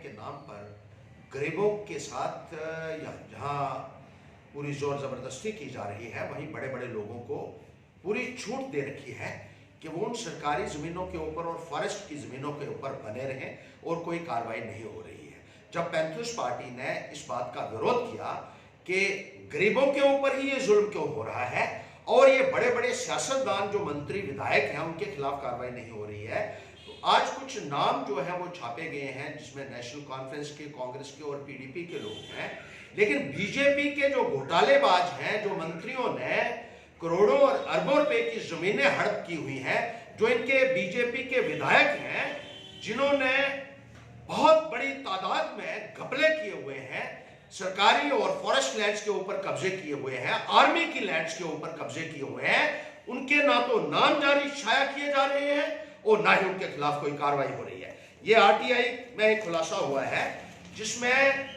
के नाम पर गरीबों के साथ जहाँ पूरी जोर जबरदस्ती की जा रही है, वहीं बड़े बड़े लोगों को पूरी छूट दे रखी है कि वो उन सरकारी जमीनों के ऊपर और फॉरेस्ट की जमीनों के ऊपर बने रहें और कोई कार्रवाई नहीं हो रही है। जब पैंथर्स पार्टी ने इस बात का विरोध किया कि गरीबों के ऊपर ही ये जुल्म क्यों हो रहा है और ये बड़े बड़े सियासतदान जो मंत्री विधायक हैं उनके खिलाफ कार्रवाई नहीं हो रही है, तो आज कुछ नाम जो है वो छापे गए हैं जिसमें नेशनल कॉन्फ्रेंस के, कांग्रेस के और पीडीपी के लोग हैं। लेकिन बीजेपी के जो घोटालेबाज हैं, जो मंत्रियों ने करोड़ों और अरबों रुपए की जमीनें हड़प की हुई हैं, जो इनके बीजेपी के विधायक हैं जिन्होंने बहुत बड़ी तादाद में घपले किए हुए हैं, सरकारी और फॉरेस्ट लैंड्स के ऊपर कब्जे किए हुए हैं, आर्मी की लैंड्स के ऊपर कब्जे किए हुए हैं, उनके ना तो नाम जारी छाया किए जा रहे हैं और ना ही उनके खिलाफ कोई कार्रवाई हो रही है। ये आरटीआई में एक खुलासा हुआ है जिसमें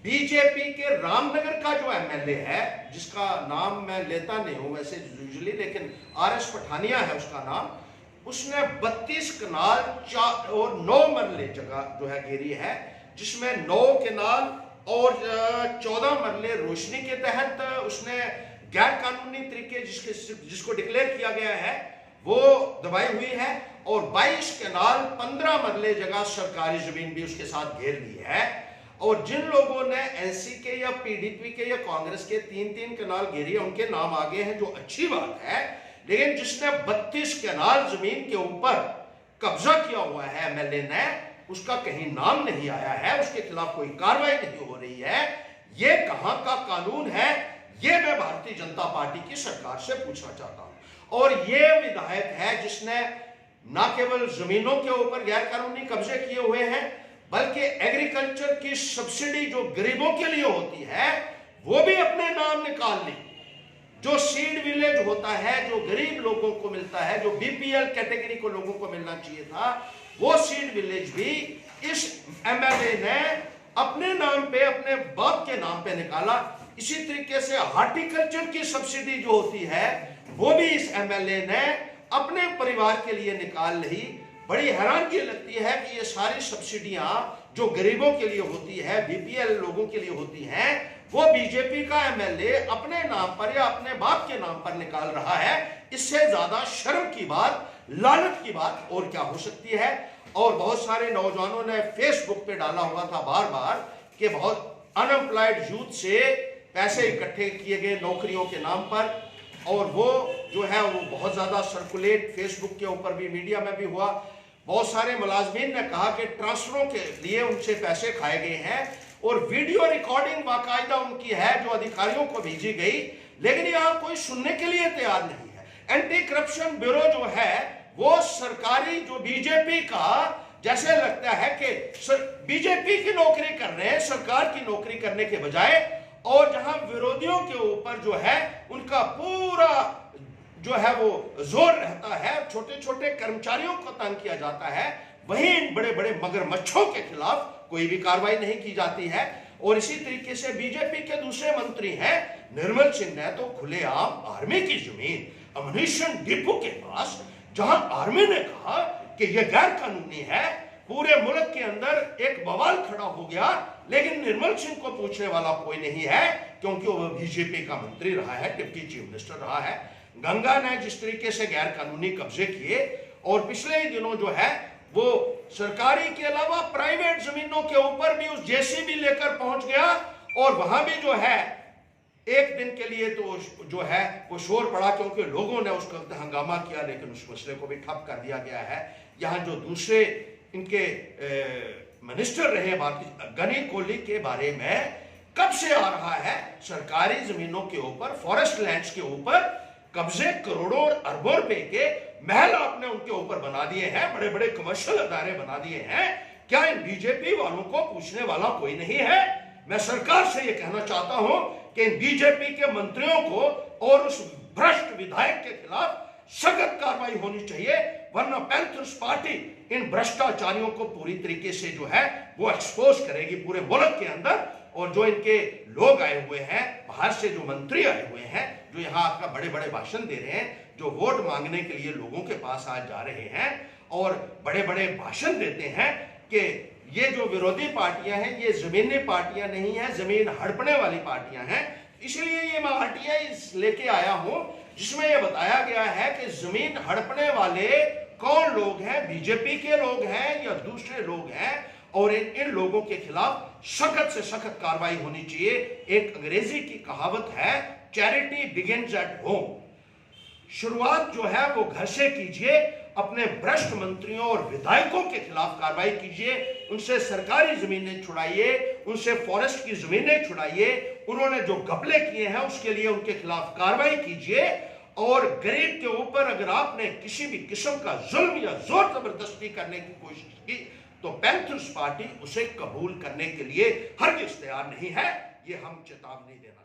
बीजेपी के रामनगर का जो एमएलए है, जिसका नाम मैं लेता नहीं हूं वैसे यूजुअली, लेकिन आरएस पठानिया है उसका नाम, उसने 32 कनाल और 9 मरले जगह जो है घेरी है, जिसमें 9 कनाल और 14 मरले रोशनी के तहत उसने गैर कानूनी तरीके जिसको डिक्लेयर किया गया है वो दबाई हुई है, और 22 कनाल 15 मरले जगह सरकारी जमीन भी उसके साथ घेर ली है। और जिन लोगों ने एनसी के या पीडीपी के या कांग्रेस के 3-3 कनाल घेरी है उनके नाम आगे हैं, जो अच्छी बात है, लेकिन जिसने 32 कनाल जमीन के ऊपर कब्जा किया हुआ है एमएलए ने, उसका कहीं नाम नहीं आया है, उसके खिलाफ कोई कार्रवाई नहीं हो रही है। ये कहां का कानून है, ये मैं भारतीय जनता पार्टी की सरकार से पूछना चाहता हूं। और ये विधायक है जिसने न केवल जमीनों के ऊपर गैर कानूनी कब्जे किए हुए हैं, बल्कि एग्रीकल्चर की सब्सिडी जो गरीबों के लिए होती है वो भी अपने नाम निकाल ली। जो सीड विलेज होता है, जो गरीब लोगों को मिलता है, जो बीपीएल कैटेगरी को लोगों को मिलना चाहिए था, वो सीड विलेज भी इस एमएलए ने अपने नाम पे, अपने बाप के नाम पे निकाला। इसी तरीके से हार्टिकल्चर की सब्सिडी जो होती है वो भी इस एमएलए ने अपने परिवार के लिए निकाल ली। बड़ी हैरानगी लगती है कि ये सारी सब्सिडियां जो गरीबों के लिए होती है, बीपीएल लोगों के लिए होती हैं, वो बीजेपी का एमएलए अपने नाम पर या अपने बाप के नाम पर निकाल रहा है। इससे ज्यादा शर्म की बात, लानत की बात और क्या हो सकती है। और बहुत सारे नौजवानों ने फेसबुक पे डाला हुआ था बार बार कि बहुत अनएम्प्लॉयड यूथ से पैसे इकट्ठे किए गए नौकरियों के नाम पर, और वो जो है वो बहुत ज्यादा सर्कुलेट फेसबुक के ऊपर भी, मीडिया में भी हुआ। बहुत सारे मुलाजमीन ने कहा कि ट्रांसफरों के लिए उनसे पैसे खाए गए हैं, और वीडियो रिकॉर्डिंग बाकायदा उनकी है जो अधिकारियों को भेजी गई, लेकिन यहां कोई सुनने के लिए तैयार नहीं है। एंटी करप्शन ब्यूरो जो है वो सरकारी, जो बीजेपी का, जैसे लगता है कि बीजेपी की नौकरी कर रहे हैं सरकार की नौकरी करने के बजाय, और जहां विरोधियों के ऊपर जो है उनका पूरा जो है वो जोर रहता है, छोटे छोटे कर्मचारियों को तंग किया जाता है, वहीं इन बड़े बड़े मगरमच्छों के खिलाफ कोई भी कार्रवाई नहीं की जाती है। और इसी तरीके से बीजेपी के दूसरे मंत्री हैं निर्मल सिंह ने तो खुलेआम आर्मी की जमीन अम्युनिशन डिपो के पास, जहां आर्मी ने कहा कि यह गैर कानूनी है, पूरे मुल्क के अंदर एक बवाल खड़ा हो गया, लेकिन निर्मल सिंह को पूछने वाला कोई नहीं है क्योंकि वो बीजेपी का मंत्री रहा है, डिप्टी चीफ मिनिस्टर रहा है। गंगा ने जिस तरीके से गैर कानूनी कब्जे किए, और पिछले ही दिनों जो है वो सरकारी के अलावा प्राइवेट जमीनों के ऊपर भी उस जेसीबी लेकर पहुंच गया, और वहां भी जो है एक दिन के लिए तो जो है वो शोर पड़ा क्योंकि लोगों ने उस वक्त हंगामा किया, लेकिन उस मसले को भी ठप कर दिया गया है। यहाँ जो दूसरे इनके मिनिस्टर रहे गनी कोहली के बारे में कब से आ रहा है सरकारी जमीनों के ऊपर, फॉरेस्ट लैंड्स के ऊपर कब्जे, करोड़ों और अरबों रुपए के महल आपने उनके ऊपर बना दिए हैं, बड़े बड़े कमर्शियल अदारे बना दिए हैं। क्या इन बीजेपी वालों को पूछने वाला कोई नहीं है? मैं सरकार से यह कहना चाहता हूं कि इन बीजेपी के मंत्रियों को और उस भ्रष्ट विधायक के खिलाफ सख्त कार्रवाई होनी चाहिए, वरना पैंथर्स पार्टी इन भ्रष्टाचारियों को पूरी तरीके से जो है वो एक्सपोज करेगी पूरे मुल्क के अंदर। और जो इनके लोग आए हुए हैं बाहर से, जो मंत्री आए हुए हैं, जो यहाँ आपका बड़े बड़े भाषण दे रहे हैं, जो वोट मांगने के लिए लोगों के पास आज जा रहे हैं और बड़े बड़े भाषण देते हैं कि ये जो विरोधी पार्टियां हैं ये जमीनी पार्टियां नहीं है, जमीन हड़पने वाली पार्टियां हैं। इसलिए ये मैं आरटीआई लेके आया हूं जिसमें यह बताया गया है कि जमीन हड़पने वाले कौन लोग हैं, बीजेपी के लोग हैं या दूसरे लोग हैं, और इन लोगों के खिलाफ सख्त से सख्त कार्रवाई होनी चाहिए। एक अंग्रेजी की कहावत है, चैरिटी बिगिंस एट होम। शुरुआत जो है वो घर से कीजिए। अपने भ्रष्ट मंत्रियों और विधायकों के खिलाफ कार्रवाई कीजिए, उनसे सरकारी जमीनें छुड़ाइए, उनसे फॉरेस्ट की जमीनें छुड़ाइए, उन्होंने जो घपले किए हैं उसके लिए उनके खिलाफ कार्रवाई कीजिए। और गरीब के ऊपर अगर आपने किसी भी किस्म का जुल्म या जोर जबरदस्ती करने की कोशिश की तो पैंथर्स पार्टी उसे कबूल करने के लिए हरगिज़ तैयार नहीं है। ये हम चेतावनी देना